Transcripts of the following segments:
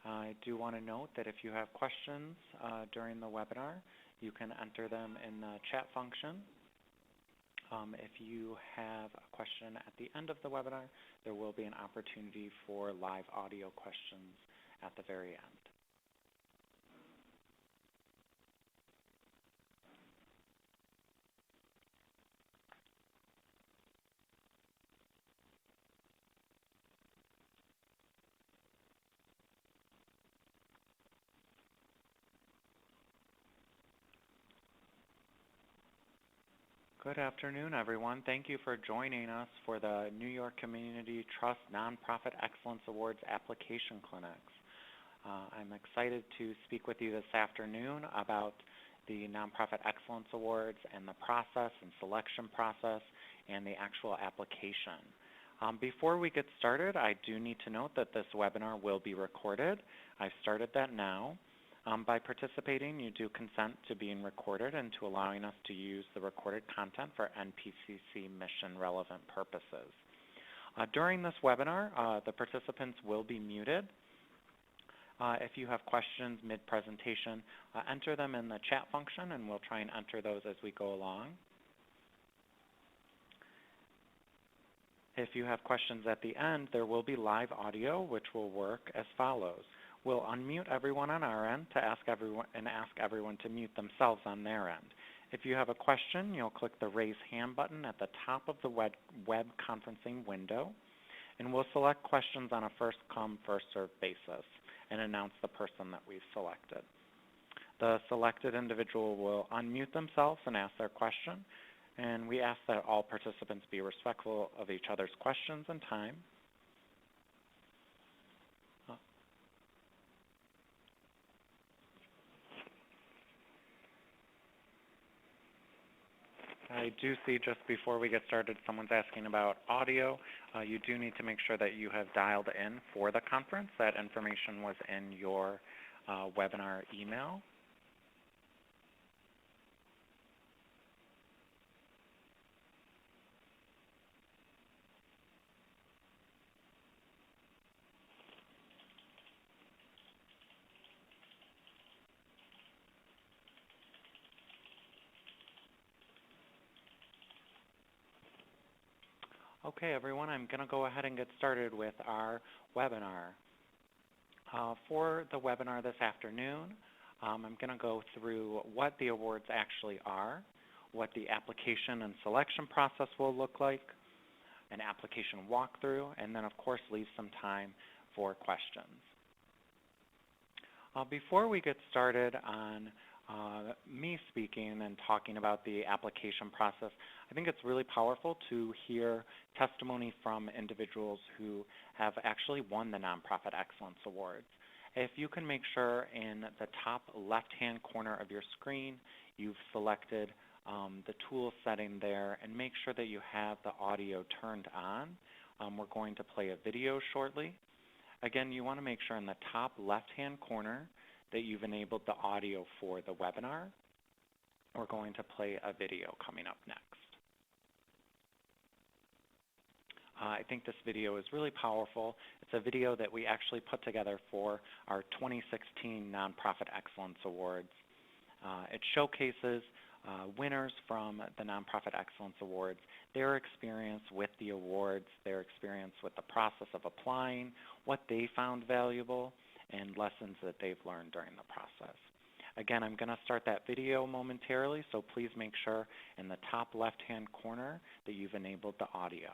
I do want to note that if you have questions during the webinar, you can enter them in the chat function. If you have a question at the end of the webinar, there will be an opportunity for live audio questions at the very end. Good afternoon, everyone. Thank you for joining us for the New York Community Trust Nonprofit Excellence Awards application clinics. I'm excited to speak with you this afternoon about the Nonprofit Excellence Awards and the process and selection process and the actual application. Before we get started, I do need to note that this webinar will be recorded. I've started that now. By participating, you do consent to being recorded and to allowing us to use the recorded content for NPCC mission relevant purposes. During this webinar, the participants will be muted. If you have questions mid-presentation, enter them in the chat function and we'll try and enter those as we go along. If you have questions at the end, there will be live audio which will work as follows. We'll unmute everyone on our end to ask everyone to mute themselves on their end. If you have a question, you'll click the raise hand button at the top of the web conferencing window, and we'll select questions on a first come, first served basis and announce the person that we've selected. The selected individual will unmute themselves and ask their question, and we ask that all participants be respectful of each other's questions and time. I do see just before we get started, someone's asking about audio. You do need to make sure that you have dialed in for the conference. That information was in your webinar email. Okay, everyone, I'm going to go ahead and get started with our webinar. For the webinar this afternoon, I'm going to go through what the awards actually are, what the application and selection process will look like, an application walkthrough, and then, of course, leave some time for questions. Before we get started on me speaking and talking about the application process, I think it's really powerful to hear testimony from individuals who have actually won the Nonprofit Excellence Awards. If you can make sure in the top left-hand corner of your screen, you've selected the tool setting there and make sure that you have the audio turned on. We're going to play a video shortly. Again, you want to make sure in the top left-hand corner that you've enabled the audio for the webinar. We're going to play a video coming up next. I think this video is really powerful. It's a video that we actually put together for our 2016 Nonprofit Excellence Awards. It showcases winners from the Nonprofit Excellence Awards, their experience with the awards, their experience with the process of applying, what they found valuable, and lessons that they've learned during the process. Again, I'm going to start that video momentarily, so please make sure in the top left-hand corner that you've enabled the audio.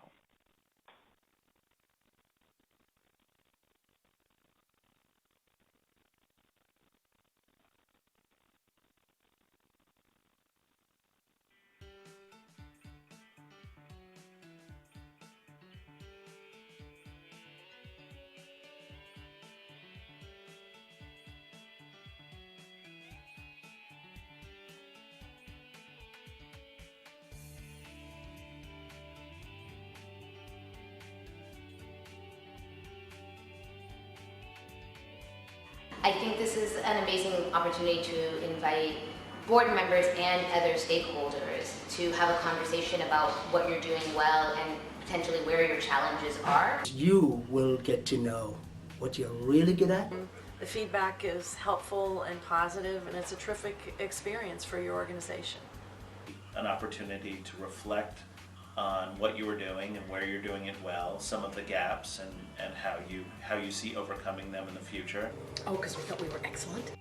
I think this is an amazing opportunity to invite board members and other stakeholders to have a conversation about what you're doing well and potentially where your challenges are. You will get to know what you're really good at The feedback is helpful and positive, and it's a terrific experience for your organization. An opportunity to reflect on what you were doing and where you're doing it well, some of the gaps, and how you see overcoming them in the future. Oh, because we thought we were excellent.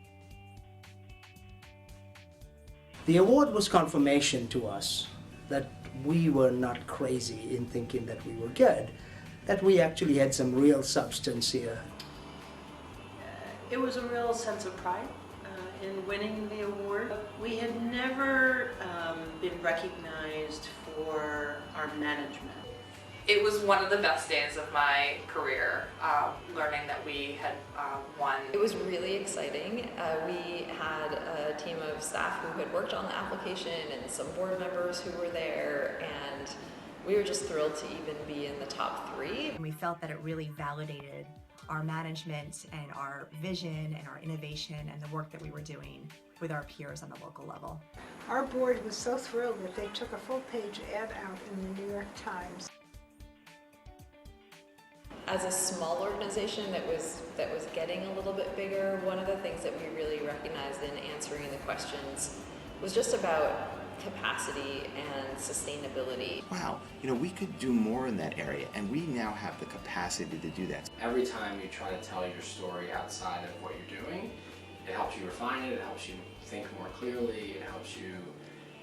The award was confirmation to us that we were not crazy in thinking that we were good, that we actually had some real substance here. It was a real sense of pride in winning the award. We had never been recognized for our management. It was one of the best days of my career, learning that we had won. It was really exciting. We had a team of staff who had worked on the application and some board members who were there, and we were just thrilled to even be in the top 3. And we felt that it really validated our management and our vision and our innovation and the work that we were doing with our peers on the local level. Our board was so thrilled that they took a full-page ad out in the New York Times. As a small organization that was getting a little bit bigger, one of the things that we really recognized in answering the questions was just about capacity and sustainability. Wow, we could do more in that area, and we now have the capacity to do that. Every time you try to tell your story outside of what you're doing, it helps you refine it, it helps you think more clearly, it helps you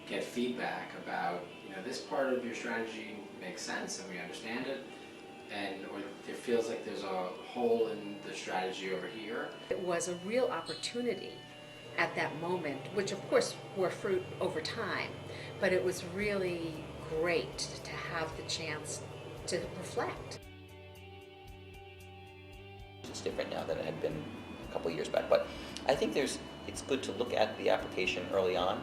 get feedback about, this part of your strategy makes sense and we understand it, or it feels like there's a hole in the strategy over here. It was a real opportunity at that moment, which of course bore fruit over time, but it was really great to have the chance to reflect. It's different now than it had been a couple of years back, but I think it's good to look at the application early on,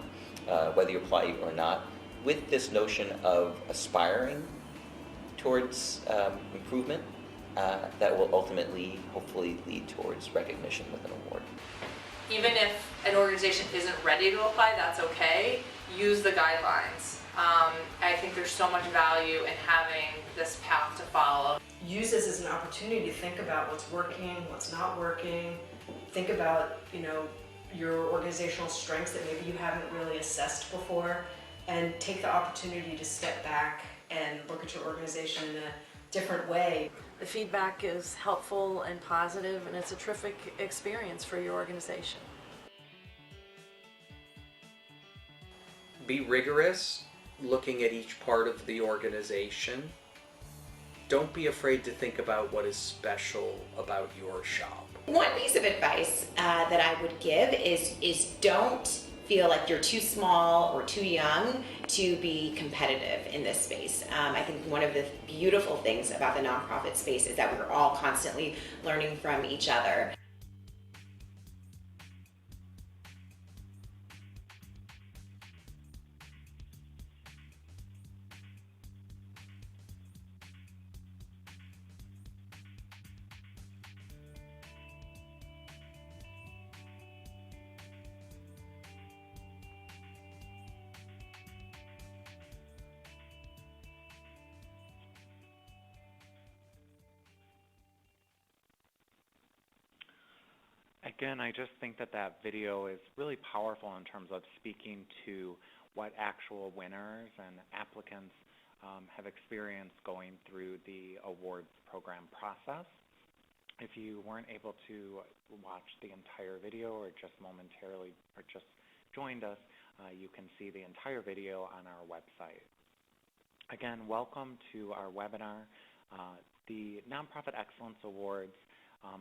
whether you apply or not, with this notion of aspiring towards improvement that will ultimately, hopefully, lead towards recognition with an award. Even if an organization isn't ready to apply, that's okay. Use the guidelines. I think there's so much value in having this path to follow. Use this as an opportunity to think about what's working, what's not working. Think about, your organizational strengths that maybe you haven't really assessed before, and take the opportunity to step back and look at your organization in a different way. The feedback is helpful and positive, and it's a terrific experience for your organization. Be rigorous, looking at each part of the organization. Don't be afraid to think about what is special about your shop. One piece of advice that I would give is don't feel like you're too small or too young to be competitive in this space. I think one of the beautiful things about the nonprofit space is that we're all constantly learning from each other. Again, I just think that video is really powerful in terms of speaking to what actual winners and applicants have experienced going through the awards program process. If you weren't able to watch the entire video or just momentarily or just joined us, you can see the entire video on our website. Again, welcome to our webinar. The Nonprofit Excellence Awards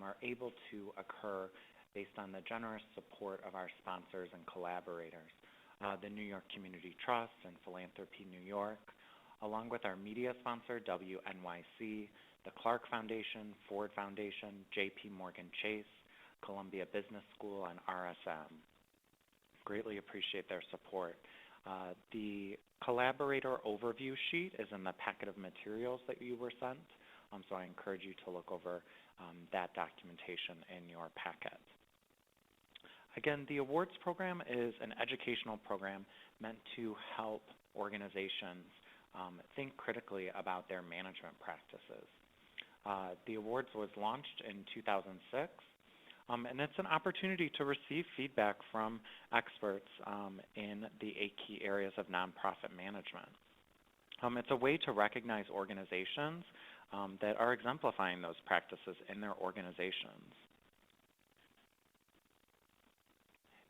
are able to occur based on the generous support of our sponsors and collaborators, the New York Community Trust and Philanthropy New York, along with our media sponsor, WNYC, the Clark Foundation, Ford Foundation, JP Morgan Chase, Columbia Business School, and RSM. Greatly appreciate their support. The collaborator overview sheet is in the packet of materials that you were sent, so I encourage you to look over that documentation in your packet. Again, the awards program is an educational program meant to help organizations think critically about their management practices. The awards was launched in 2006. And it's an opportunity to receive feedback from experts in the 8 key areas of nonprofit management. It's a way to recognize organizations that are exemplifying those practices in their organizations.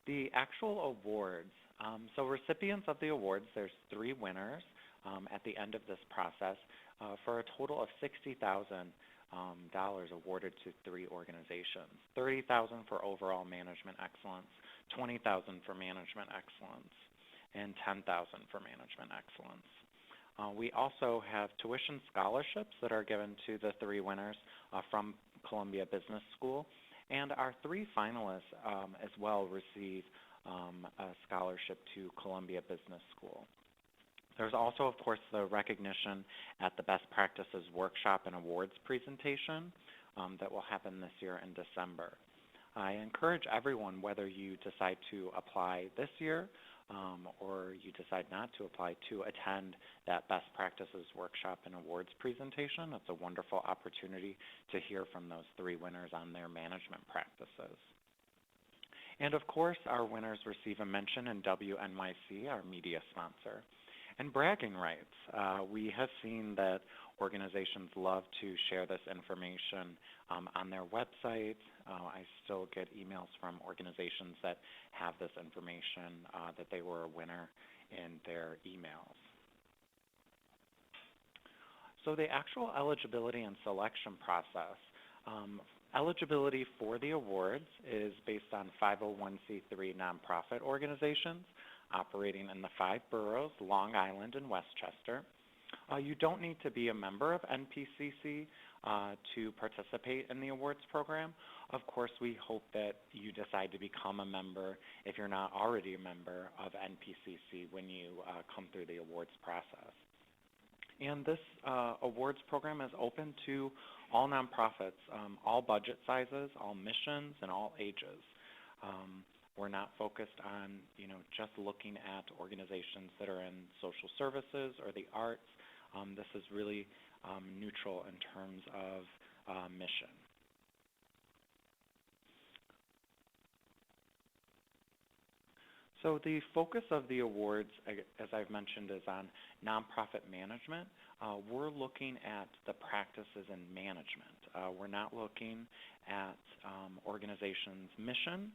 The actual awards, so recipients of the awards, there's 3 winners at the end of this process for a total of $60,000 awarded to 3 organizations. $30,000 for overall management excellence, $20,000 for management excellence, and $10,000 for management excellence. We also have tuition scholarships that are given to the 3 winners from Columbia Business School, and our 3 finalists as well receive a scholarship to Columbia Business School. There's also, of course, the recognition at the Best Practices Workshop and Awards presentation that will happen this year in December. I encourage everyone, whether you decide to apply this year or you decide not to apply, to attend that Best Practices Workshop and Awards presentation. It's a wonderful opportunity to hear from those 3 winners on their management practices. And of course, our winners receive a mention in WNYC, our media sponsor. And bragging rights. We have seen that organizations love to share this information on their website. I still get emails from organizations that have this information that they were a winner in their emails. So the actual eligibility and selection process. Eligibility for the awards is based on 501c3 nonprofit organizations operating in the 5 boroughs, Long Island and Westchester. You don't need to be a member of NPCC to participate in the awards program. Of course, we hope that you decide to become a member if you're not already a member of NPCC when you come through the awards process. And this awards program is open to all nonprofits, all budget sizes, all missions, and all ages. We're not focused on, just looking at organizations that are in social services or the arts. This is really neutral in terms of mission. So the focus of the awards, as I've mentioned, is on nonprofit management. We're looking at the practices in management. We're not looking at organizations' mission.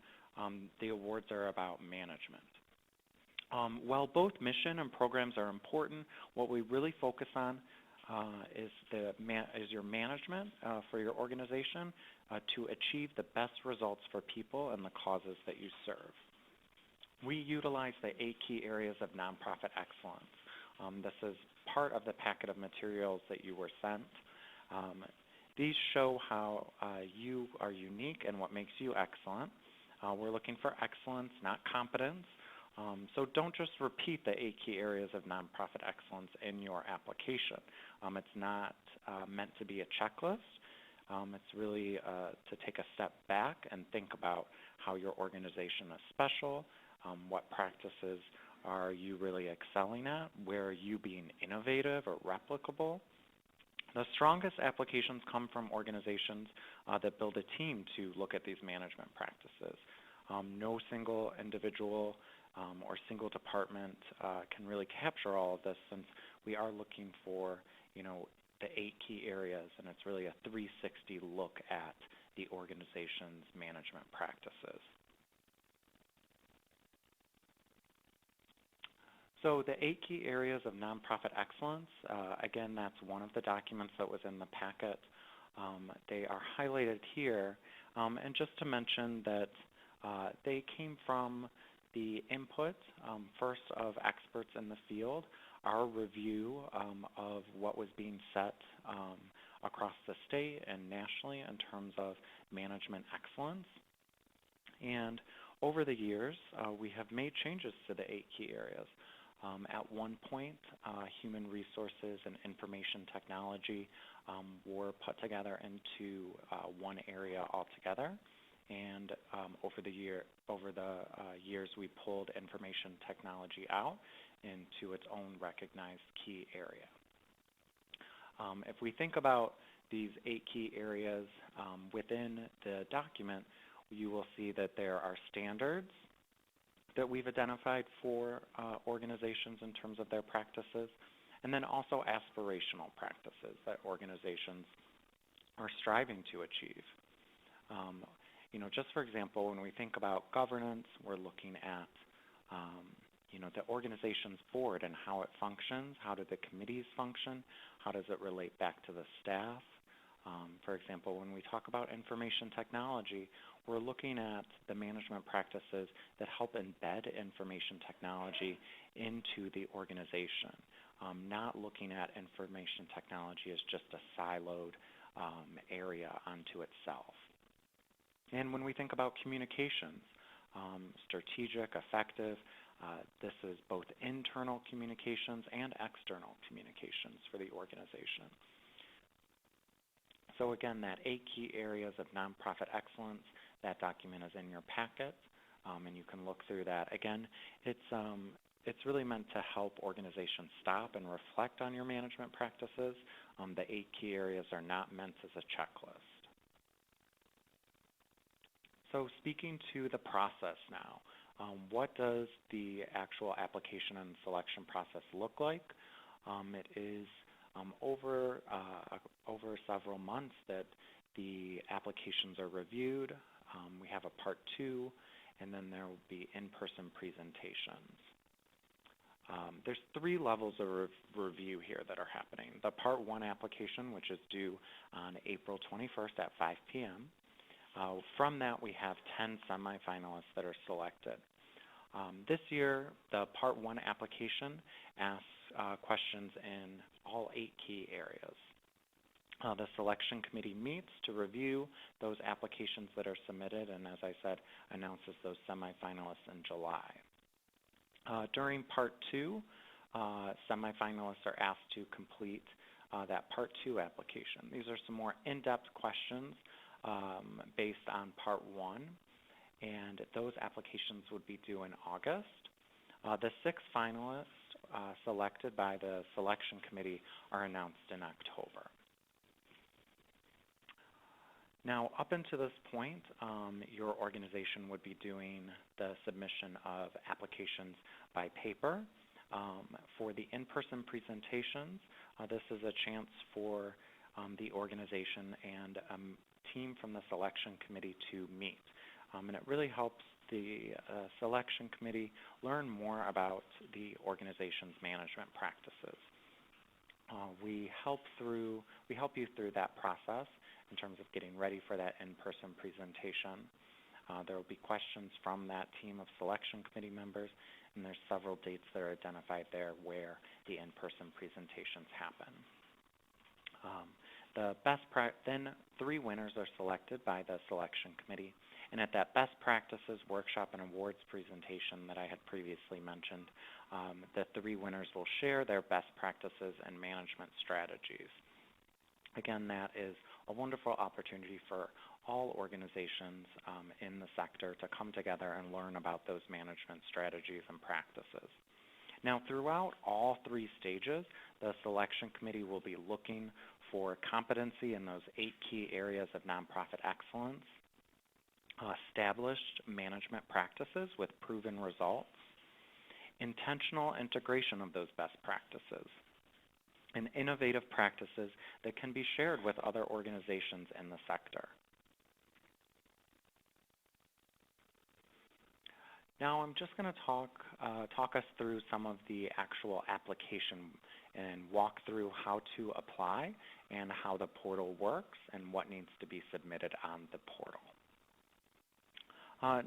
The awards are about management. While both mission and programs are important, what we really focus on is your management for your organization to achieve the best results for people and the causes that you serve. We utilize the 8 key areas of nonprofit excellence. This is part of the packet of materials that you were sent. These show how you are unique and what makes you excellent. We're looking for excellence, not competence. So don't just repeat the 8 key areas of nonprofit excellence in your application. It's not meant to be a checklist. It's really to take a step back and think about how your organization is special, what practices are you really excelling at, where are you being innovative or replicable. The strongest applications come from organizations that build a team to look at these management practices. No single individual or single department can really capture all of this, since we are looking for, the 8 key areas, and it's really a 360 look at the organization's management practices. So the 8 key areas of nonprofit excellence, again, that's one of the documents that was in the packet. They are highlighted here. And just to mention that they came from the input, first of experts in the field, our review of what was being set across the state and nationally in terms of management excellence. And over the years, we have made changes to the 8 key areas. At one point, human resources and information technology were put together into one area altogether. And over the years, we pulled information technology out into its own recognized key area. If we think about these 8 key areas within the document, you will see that there are standards that we've identified for organizations in terms of their practices, and then also aspirational practices that organizations are striving to achieve. Just for example, when we think about governance, we're looking at the organization's board and how it functions. How do the committees function? How does it relate back to the staff? For example, when we talk about information technology, we're looking at the management practices that help embed information technology into the organization, not looking at information technology as just a siloed area unto itself. And when we think about communications, strategic, effective, this is both internal communications and external communications for the organization. So again, that 8 key areas of nonprofit excellence, that document is in your packet, and you can look through that. Again, it's really meant to help organizations stop and reflect on your management practices. The 8 key areas are not meant as a checklist. So speaking to the process now, what does the actual application and selection process look like? It is over several months that the applications are reviewed. We have a part 2, and then there will be in-person presentations. There's 3 levels of review here that are happening. The part 1 application, which is due on April 21st at 5 p.m. From that, we have 10 semifinalists that are selected. This year, the Part 1 application asks questions in all 8 key areas. The selection committee meets to review those applications that are submitted, and as I said, announces those semifinalists in July. During Part 2, semifinalists are asked to complete that Part 2 application. These are some more in-depth questions based on Part 1, and those applications would be due in August. The 6 finalists selected by the selection committee are announced in October. Now, up until this point, your organization would be doing the submission of applications by paper. For the in-person presentations, this is a chance for the organization and a team from the selection committee to meet. And it really helps the selection committee learn more about the organization's management practices. We help you through that process in terms of getting ready for that in-person presentation. There will be questions from that team of selection committee members, and there's several dates that are identified there where the in-person presentations happen. Then 3 winners are selected by the selection committee, and at that best practices workshop and awards presentation that I had previously mentioned, the 3 winners will share their best practices and management strategies. Again, that is a wonderful opportunity for all organizations in the sector to come together and learn about those management strategies and practices. Now, throughout all 3 stages, the selection committee will be looking for competency in those 8 key areas of nonprofit excellence, established management practices with proven results, intentional integration of those best practices, and innovative practices that can be shared with other organizations in the sector. Now I'm just going to talk us through some of the actual application and walk through how to apply and how the portal works and what needs to be submitted on the portal.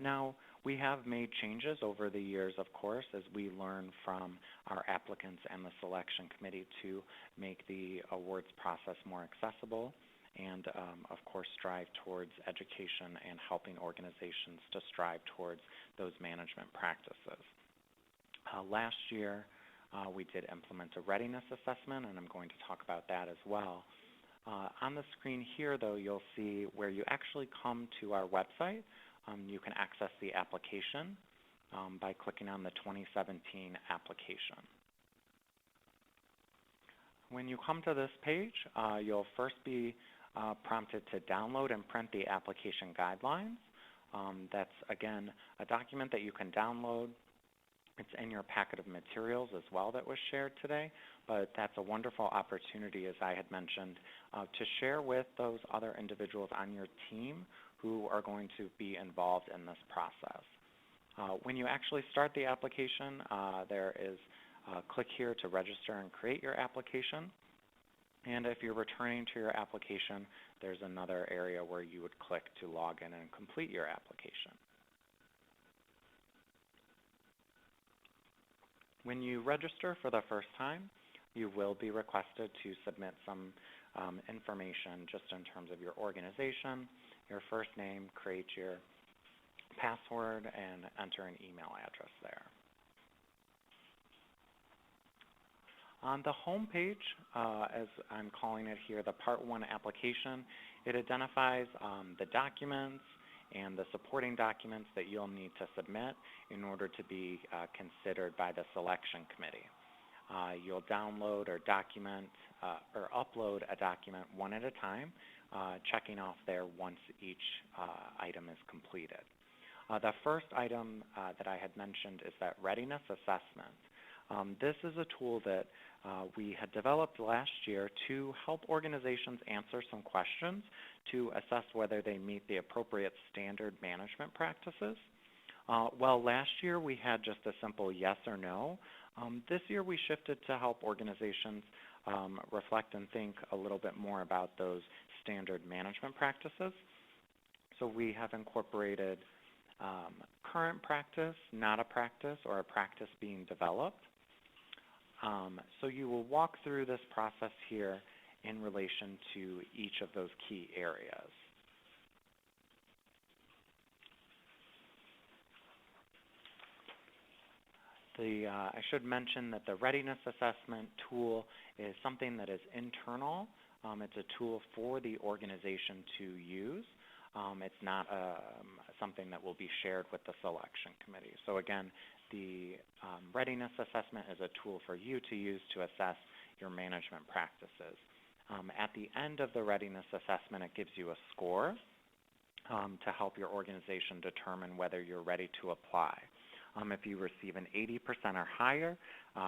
Now, we have made changes over the years, of course, as we learn from our applicants and the selection committee to make the awards process more accessible and, of course, strive towards education and helping organizations to strive towards those management practices. Last year, we did implement a readiness assessment, and I'm going to talk about that as well. On the screen here, though, you'll see where you actually come to our website. You can access the application by clicking on the 2017 application. When you come to this page, you'll first be prompted to download and print the application guidelines. That's, again, a document that you can download. It's in your packet of materials as well that was shared today, but that's a wonderful opportunity, as I had mentioned, to share with those other individuals on your team who are going to be involved in this process. When you actually start the application, there is click here to register and create your application. And if you're returning to your application, there's another area where you would click to log in and complete your application. When you register for the first time, you will be requested to submit some information just in terms of your organization, your first name, create your password, and enter an email address there. On the home page, as I'm calling it here, the Part 1 application, it identifies the documents and the supporting documents that you'll need to submit in order to be considered by the selection committee. You'll download or document or upload a document one at a time, checking off there once each item is completed. The first item that I had mentioned is that readiness assessment. This is a tool that we had developed last year to help organizations answer some questions to assess whether they meet the appropriate standard management practices. Well, last year we had just a simple yes or no. This year we shifted to help organizations reflect and think a little bit more about those standard management practices. So we have incorporated current practice, not a practice, or a practice being developed. So you will walk through this process here in relation to each of those key areas. I should mention that the readiness assessment tool is something that is internal. It's a tool for the organization to use. It's not something that will be shared with the selection committee. So again, the readiness assessment is a tool for you to use to assess your management practices. At the end of the readiness assessment, it gives you a score to help your organization determine whether you're ready to apply. If you receive an 80% or higher,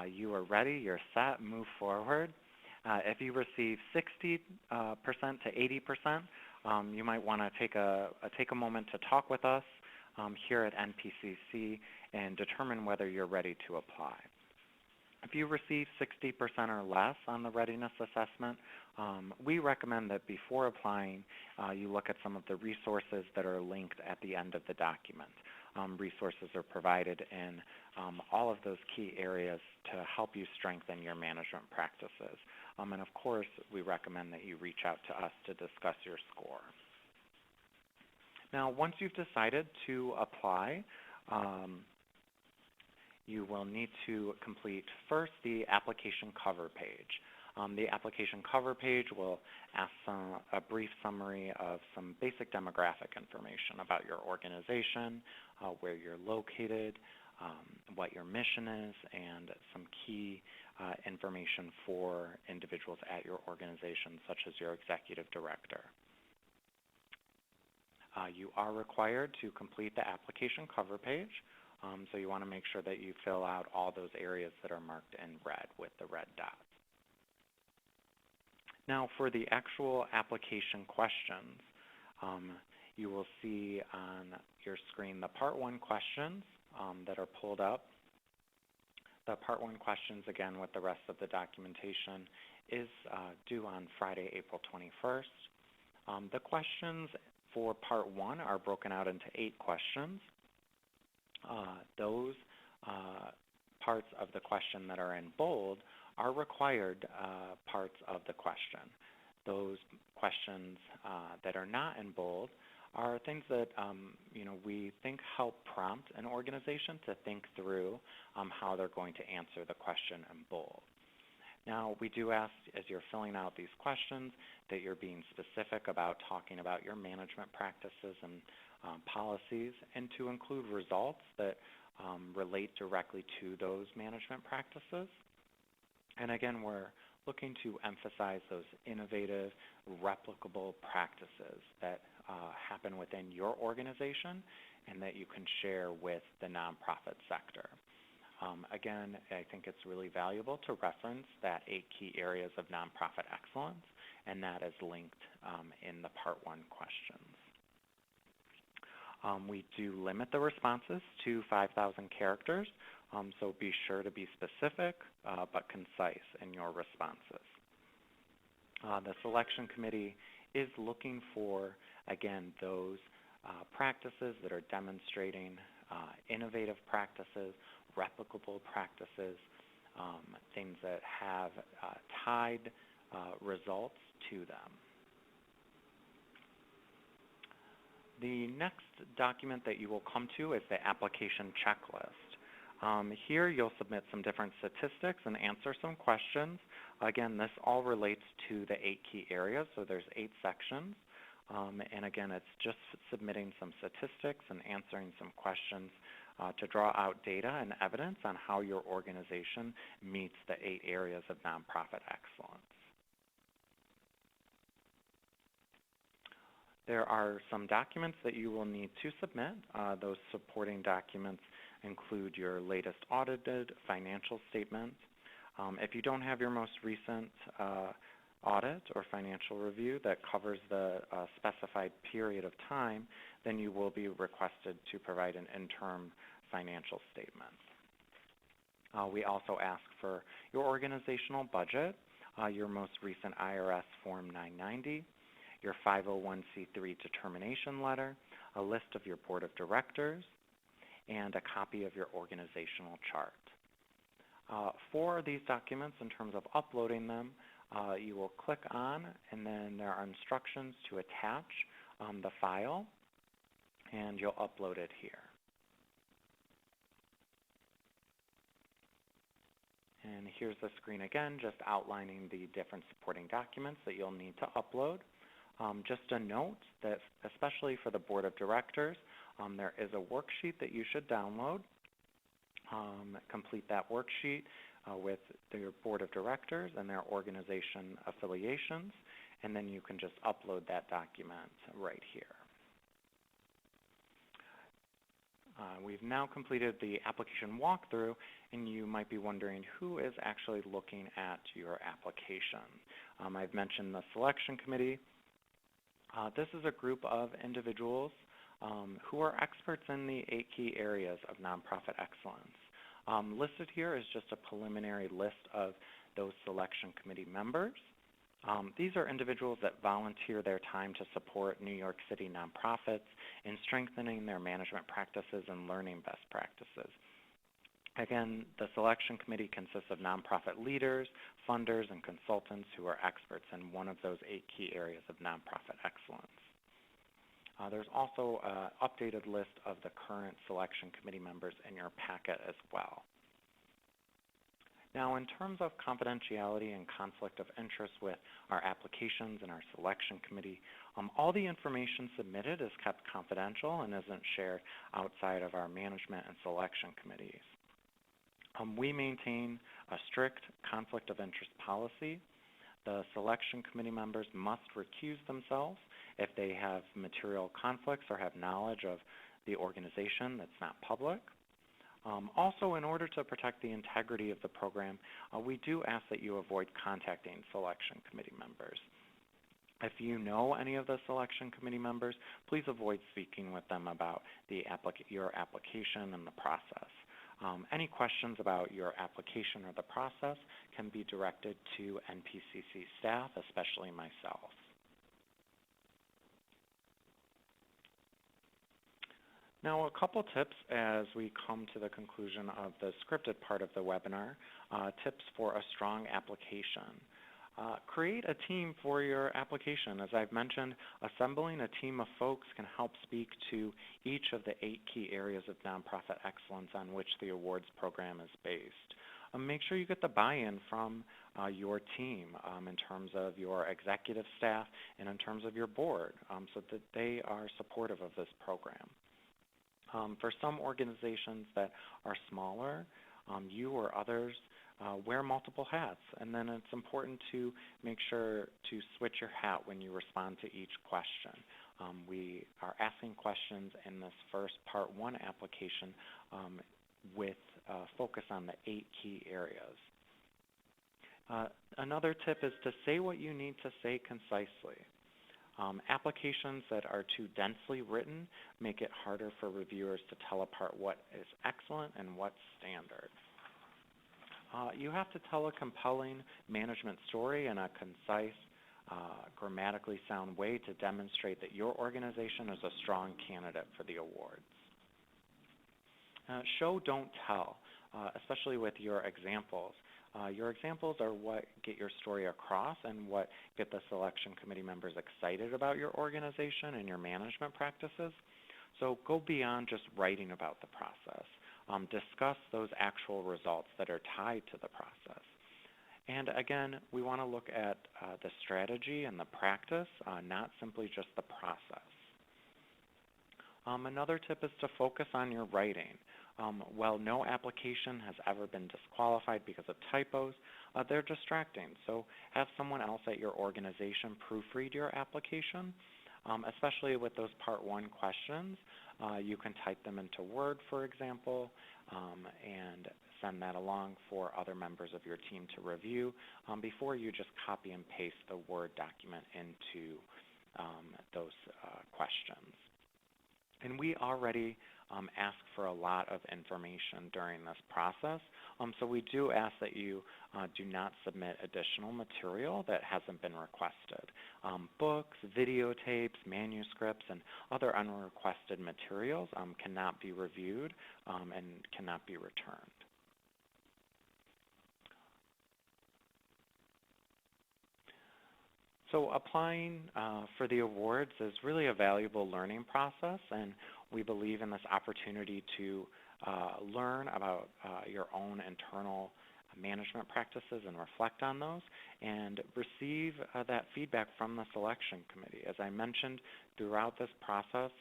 you are ready, you're set, move forward. If you receive 60% to 80%, you might want to take a moment to talk with us here at NPCC and determine whether you're ready to apply. If you receive 60% or less on the readiness assessment, we recommend that before applying, you look at some of the resources that are linked at the end of the document. Resources are provided in all of those key areas to help you strengthen your management practices. And of course, we recommend that you reach out to us to discuss your score. Now, once you've decided to apply, you will need to complete first the application cover page. The application cover page will ask a brief summary of some basic demographic information about your organization, where you're located, what your mission is, and some key information for individuals at your organization, such as your executive director. You are required to complete the application cover page, so you want to make sure that you fill out all those areas that are marked in red with the red dots. Now, for the actual application questions, you will see on your screen the Part 1 questions that are pulled up. The Part 1 questions, again, with the rest of the documentation, is due on Friday, April 21st. The questions for Part 1 are broken out into 8 questions. Those parts of the question that are in bold are required parts of the question. Those questions that are not in bold are things that we think help prompt an organization to think through how they're going to answer the question in bold. Now, we do ask, as you're filling out these questions, that you're being specific about talking about your management practices and policies, and to include results that relate directly to those management practices. And again, we're looking to emphasize those innovative, replicable practices that happen within your organization and that you can share with the nonprofit sector. Again, I think it's really valuable to reference that 8 key areas of nonprofit excellence, and that is linked in the Part 1 questions. We do limit the responses to 5,000 characters, so be sure to be specific but concise in your responses. The selection committee is looking for, again, those practices that are demonstrating innovative practices, replicable practices, things that have tied results to them. The next document that you will come to is the application checklist. Here you'll submit some different statistics and answer some questions. Again, this all relates to the 8 key areas, so there's 8 sections. And again, it's just submitting some statistics and answering some questions to draw out data and evidence on how your organization meets the 8 areas of nonprofit excellence. There are some documents that you will need to submit. Those supporting documents include your latest audited financial statement. If you don't have your most recent audit or financial review that covers the specified period of time, then you will be requested to provide an interim financial statement. We also ask for your organizational budget, your most recent IRS Form 990, your 501c3 determination letter, a list of your board of directors, and a copy of your organizational chart. For these documents, in terms of uploading them, you will click on, and then there are instructions to attach the file, and you'll upload it here. And here's the screen again, just outlining the different supporting documents that you'll need to upload. Just a note that especially for the board of directors, there is a worksheet that you should download. Complete that worksheet with your board of directors and their organization affiliations, and then you can just upload that document right here. We've now completed the application walkthrough, and you might be wondering who is actually looking at your application. I've mentioned the selection committee. This is a group of individuals who are experts in the 8 key areas of nonprofit excellence. Listed here is just a preliminary list of those selection committee members. These are individuals that volunteer their time to support New York City nonprofits in strengthening their management practices and learning best practices. Again, the selection committee consists of nonprofit leaders, funders, and consultants who are experts in one of those 8 key areas of nonprofit excellence. There's also an updated list of the current selection committee members in your packet as well. Now, in terms of confidentiality and conflict of interest with our applications and our selection committee, all the information submitted is kept confidential and isn't shared outside of our management and selection committees. We maintain a strict conflict of interest policy. The selection committee members must recuse themselves if they have material conflicts or have knowledge of the organization that's not public. Also, in order to protect the integrity of the program, we do ask that you avoid contacting selection committee members. If you know any of the selection committee members, please avoid speaking with them about your application and the process. Any questions about your application or the process can be directed to NPCC staff, especially myself. Now, a couple tips as we come to the conclusion of the scripted part of the webinar, tips for a strong application. Create a team for your application. As I've mentioned, assembling a team of folks can help speak to each of the 8 key areas of nonprofit excellence on which the awards program is based. Make sure you get the buy-in from your team in terms of your executive staff and in terms of your board so that they are supportive of this program. For some organizations that are smaller, you or others wear multiple hats, and then it's important to make sure to switch your hat when you respond to each question. We are asking questions in this first Part 1 application with focus on the 8 key areas. Another tip is to say what you need to say concisely. Applications that are too densely written make it harder for reviewers to tell apart what is excellent and what's standard. You have to tell a compelling management story in a concise, grammatically sound way to demonstrate that your organization is a strong candidate for the awards. Show, don't tell, especially with your examples. Your examples are what get your story across and what get the selection committee members excited about your organization and your management practices. So go beyond just writing about the process. Discuss those actual results that are tied to the process. And again, we want to look at the strategy and the practice, not simply just the process. Another tip is to focus on your writing. While no application has ever been disqualified because of typos, they're distracting. So have someone else at your organization proofread your application, especially with those Part 1 questions. You can type them into Word, for example, and send that along for other members of your team to review before you just copy and paste the Word document into those questions. And we already ask for a lot of information during this process, so we do ask that you do not submit additional material that hasn't been requested. Books, videotapes, manuscripts, and other unrequested materials cannot be reviewed and cannot be returned. So applying for the awards is really a valuable learning process, and we believe in this opportunity to learn about your own internal management practices and reflect on those and receive that feedback from the selection committee. As I mentioned, throughout this process,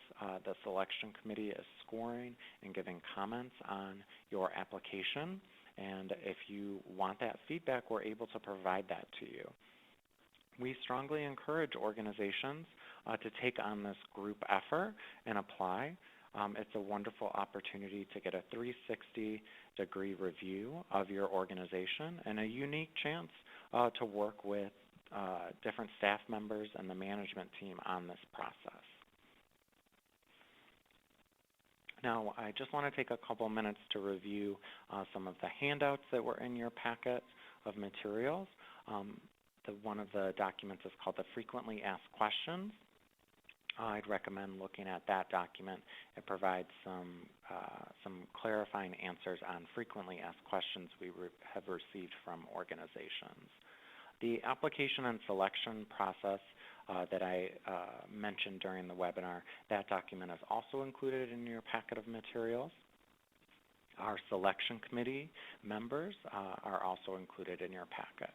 the selection committee is scoring and giving comments on your application, and if you want that feedback, we're able to provide that to you. We strongly encourage organizations to take on this group effort and apply. It's a wonderful opportunity to get a 360-degree review of your organization and a unique chance to work with different staff members and the management team on this process. Now, I just want to take a couple minutes to review some of the handouts that were in your packet of materials. One of the documents is called the Frequently Asked Questions. I'd recommend looking at that document. It provides some clarifying answers on frequently asked questions we have received from organizations. The application and selection process that I mentioned during the webinar, that document is also included in your packet of materials. Our selection committee members are also included in your packet.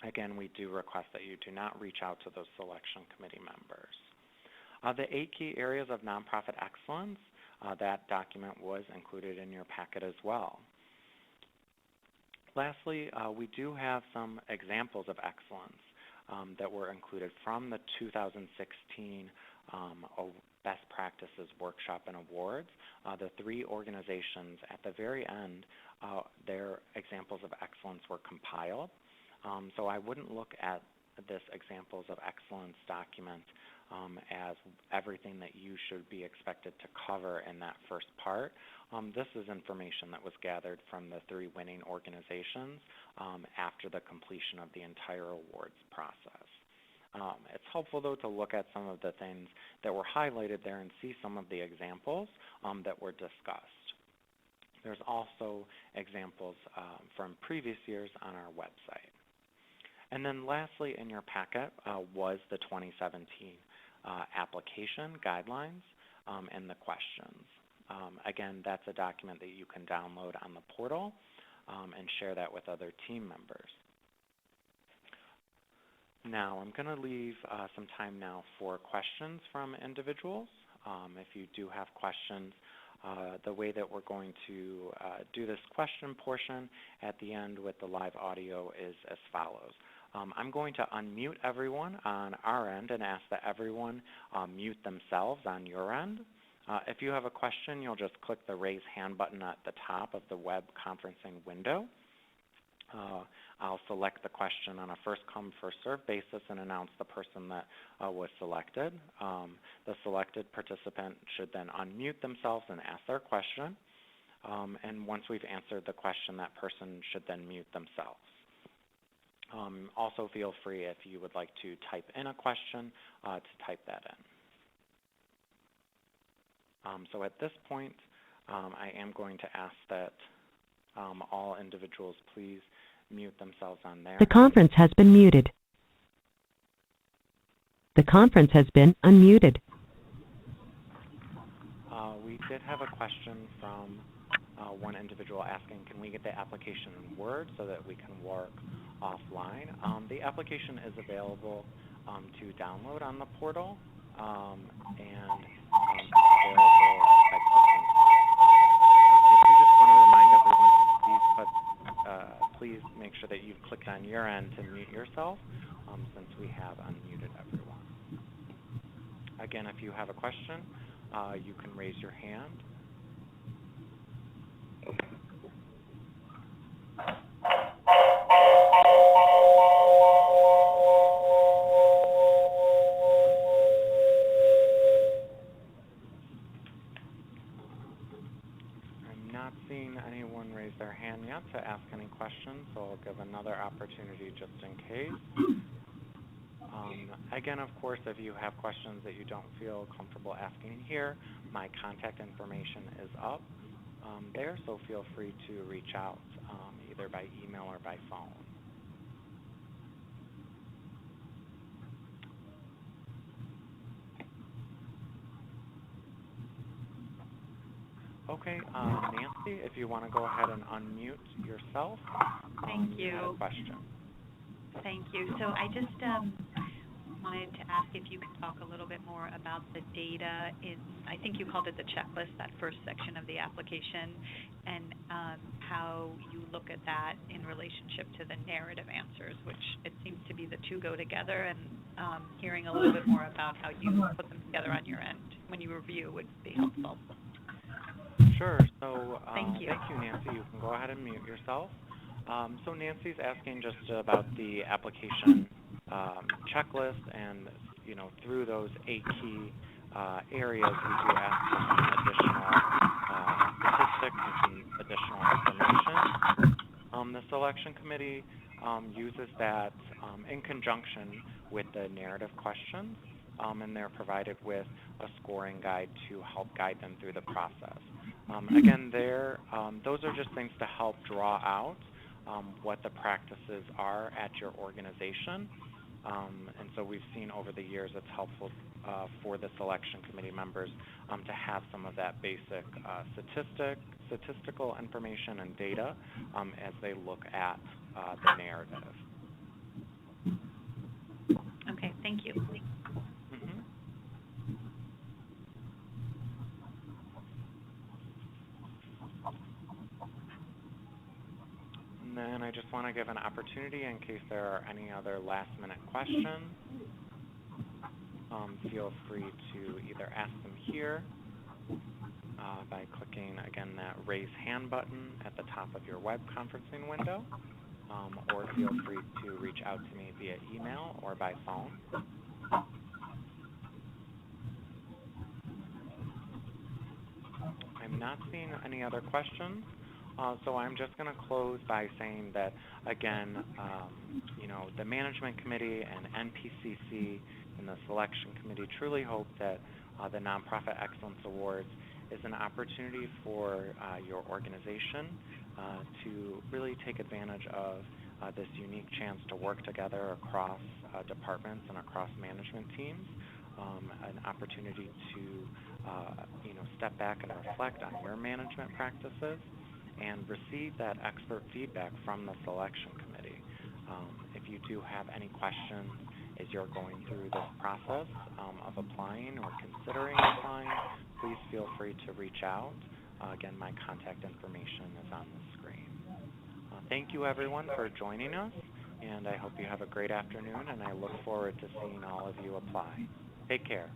Again, we do request that you do not reach out to those selection committee members. The 8 key areas of nonprofit excellence, that document was included in your packet as well. Lastly, we do have some examples of excellence that were included from the 2016 Best Practices Workshop and Awards. The 3 organizations at the very end, their examples of excellence were compiled. So I wouldn't look at this examples of excellence document as everything that you should be expected to cover in that first part. This is information that was gathered from the 3 winning organizations after the completion of the entire awards process. It's helpful, though, to look at some of the things that were highlighted there and see some of the examples that were discussed. There's also examples from previous years on our website. And then lastly in your packet was the 2017 application guidelines and the questions. Again, that's a document that you can download on the portal and share that with other team members. Now, I'm going to leave some time now for questions from individuals. If you do have questions, the way that we're going to do this question portion at the end with the live audio is as follows. I'm going to unmute everyone on our end and ask that everyone mute themselves on your end. If you have a question, you'll just click the raise hand button at the top of the web conferencing window. I'll select the question on a first-come, first-served basis and announce the person that was selected. The selected participant should then unmute themselves and ask their question. And once we've answered the question, that person should then mute themselves. Also feel free, if you would like to type in a question, to type that in. So at this point, I am going to ask that all individuals please mute themselves on there. The conference has been muted. The conference has been unmuted. We did have a question from one individual asking, can we get the application in Word so that we can work offline? The application is available to download on the portal and available by clicking. I do just want to remind everyone, please make sure that you've clicked on your end to mute yourself since we have unmuted everyone. Again, if you have a question, you can raise your hand. I'm not seeing anyone raise their hand yet to ask any questions, so I'll give another opportunity just in case. Again, of course, if you have questions that you don't feel comfortable asking here, my contact information is up there, so feel free to reach out either by email or by phone. Okay, Nancy, if you want to go ahead and unmute yourself. Thank You had a you. question. Thank you. So I just wanted to ask if you could talk a little bit more about the data in, I think you called it the checklist, that first section of the application, and how you look at that in relationship to the narrative answers, which it seems to be the two go together, and hearing a little bit more about how you put them together on your end when you review would be helpful. Sure. So Thank you. Thank you, Nancy. You can go ahead and mute yourself. So Nancy's asking just about the application checklist, and through those 8 key areas, we do ask for some additional statistics and some additional information. The selection committee uses that in conjunction with the narrative questions, and they're provided with a scoring guide to help guide them through the process. Again, those are just things to help draw out what the practices are at your organization. And so we've seen over the years it's helpful for the selection committee members to have some of that basic statistical information and data as they look at the narrative. Okay, thank you. And then I just want to give an opportunity in case there are any other last-minute questions. Feel free to either ask them here by clicking, again, that raise hand button at the top of your web conferencing window, or feel free to reach out to me via email or by phone. I'm not seeing any other questions. So I'm just going to close by saying that, again, the Management Committee and NPCC and the Selection Committee truly hope that the Nonprofit Excellence Awards is an opportunity for your organization to really take advantage of this unique chance to work together across departments and across management teams, an opportunity to step back and reflect on your management practices and receive that expert feedback from the selection committee. If you do have any questions as you're going through this process of applying or considering applying, please feel free to reach out. Again, my contact information is on the screen. Thank you, everyone, for joining us. And I hope you have a great afternoon, and I look forward to seeing all of you apply. Take care.